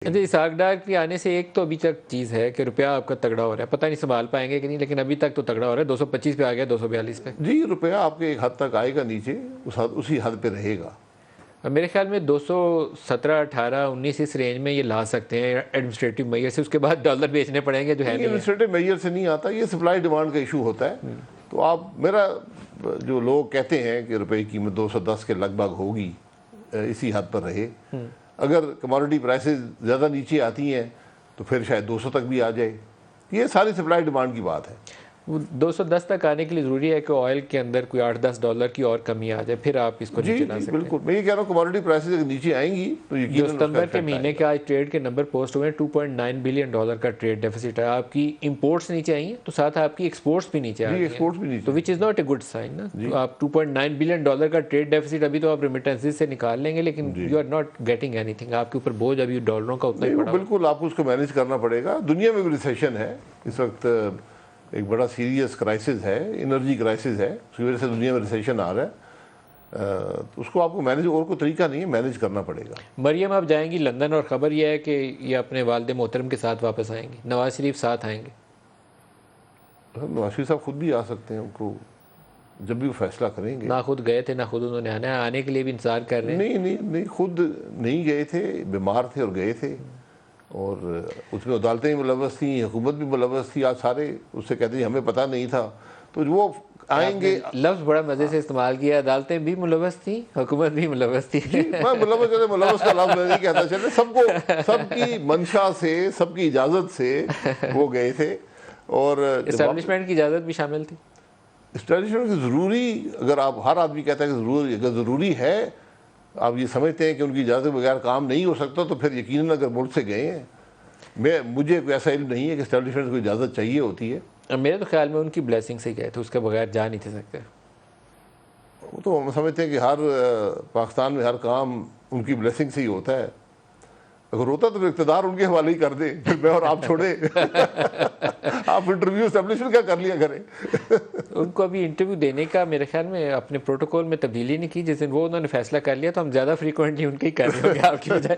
अच्छा, इसहाक डार के आने से एक तो अभी तक चीज़ है कि रुपया आपका तगड़ा हो रहा है, पता नहीं संभाल पाएंगे कि नहीं, लेकिन अभी तक तो तगड़ा हो रहा है। 225 पे आ गया, 242 पे। जी, रुपया आपके एक हद तक आएगा नीचे, उसी हद पे रहेगा। मेरे ख्याल में 217, 18, 19 इस रेंज में ये ला सकते हैं एडमिनिस्ट्रेटिव मैयर से। उसके बाद डॉलर बेचने पड़ेंगे जो है नहीं। एडमिनिस्ट्रेटिव मैयर से नहीं आता, ये सप्लाई डिमांड का इशू होता है। तो आप मेरा जो लोग कहते हैं कि रुपए की कीमत 210 के लगभग होगी, इसी हद पर रहे। अगर कमोडिटी प्राइसेस ज़्यादा नीचे आती हैं तो फिर शायद 200 तक भी आ जाए। ये सारी सप्लाई डिमांड की बात है। 210 तक आने के लिए ज़रूरी है कि ऑयल के अंदर कोई 8-10 डॉलर की और कमी आ जाए, फिर आप इसको नीचे ला सकते हैं। बिल्कुल, मैं ये कह रहा हूँ कमोडिटी प्राइसेस अगर नीचे आएंगी तो यकीनन सितंबर के महीने के आज ट्रेड के नंबर पोस्ट हुए हैं। 2.9 बिलियन डॉलर का ट्रेड डेफिसिट है। आपकी इंपोर्ट्स नीचे आई हैं तो साथ आपकी एक्सपोर्ट्स भी नीचे आ गई हैं, तो which is not a good sign ना। तो आप 2.9 बिलियन डॉलर का ट्रेड डेफिसिट अभी तो आप रेमिटेंसेस से निकाल लेंगे, लेकिन you are not getting anything. आपके ऊपर बोझ अभी डॉलरों का उतना ही पड़ा। बिल्कुल, आपको उसको मैनेज करना पड़ेगा। दुनिया में भी रिसेशन है इस वक्त, एक बड़ा सीरियस क्राइसिस है, एनर्जी क्राइसिस है, उसकी वजह से दुनिया में रिसेशन आ रहा है। तो उसको आपको मैनेज, और कोई तरीका नहीं है, मैनेज करना पड़ेगा। मरियम आप जाएंगी लंदन और ख़बर यह है कि ये अपने वालिद मोहतरम के साथ वापस आएंगी। नवाज शरीफ साथ आएंगे। नवाज शरीफ साहब खुद भी आ सकते हैं, उनको जब भी वो फैसला करेंगे। ना खुद गए थे ना खुद उन्होंने आना है, आने के लिए भी इंतजार कर रहे हैं। नहीं, खुद नहीं गए थे, बीमार थे और गए थे। और उसमें अदालतें भी मुलव्वस थी, हुकूमत भी मुलव्वस थी। आज सारे उससे कहते हैं हमें पता नहीं था, तो वो आएंगे। लफ्ज़ बड़ा मज़े से इस्तेमाल किया, अदालतें भी मुलव्वस थी, हुकूमत भी मुलव्वस थी। मैं मुलव्वस का लफ्ज़ नहीं कहता, चले सबको, सबकी मंशा से, सबकी इजाज़त से वो गए थे। और एस्टैब्लिशमेंट की इजाज़त भी शामिल थी। एस्टैब्लिशमेंट की ज़रूरी, अगर आप, हर आदमी कहता है कि अगर ज़रूरी है, आप ये समझते हैं कि उनकी इजाज़त के बगैर काम नहीं हो सकता, तो फिर यकीनन अगर मुल्क से गए हैं। मुझे कोई ऐसा इल्म नहीं है कि एस्टैब्लिशमेंट को इजाज़त चाहिए होती है। मेरे तो ख्याल में उनकी ब्लेसिंग से गए थे, उसके बगैर जा नहीं थे सकते। वो तो हम समझते हैं कि हर पाकिस्तान में हर काम उनकी ब्लेसिंग से ही होता है। अगर होता तो इक़्तिदार उनके हवाले ही कर दे, फिर मैं और आप छोड़े। आप इंटरव्यू एस्टैब्लिशमेंट का कर लिया करें। उनको अभी इंटरव्यू देने का मेरे ख्याल में अपने प्रोटोकॉल में तब्दीली नहीं की। जिस दिन वो उन्होंने फैसला कर लिया तो हम ज़्यादा फ्रीक्वेंटली उनके ही कर रहे होंगे आपकी बजाय।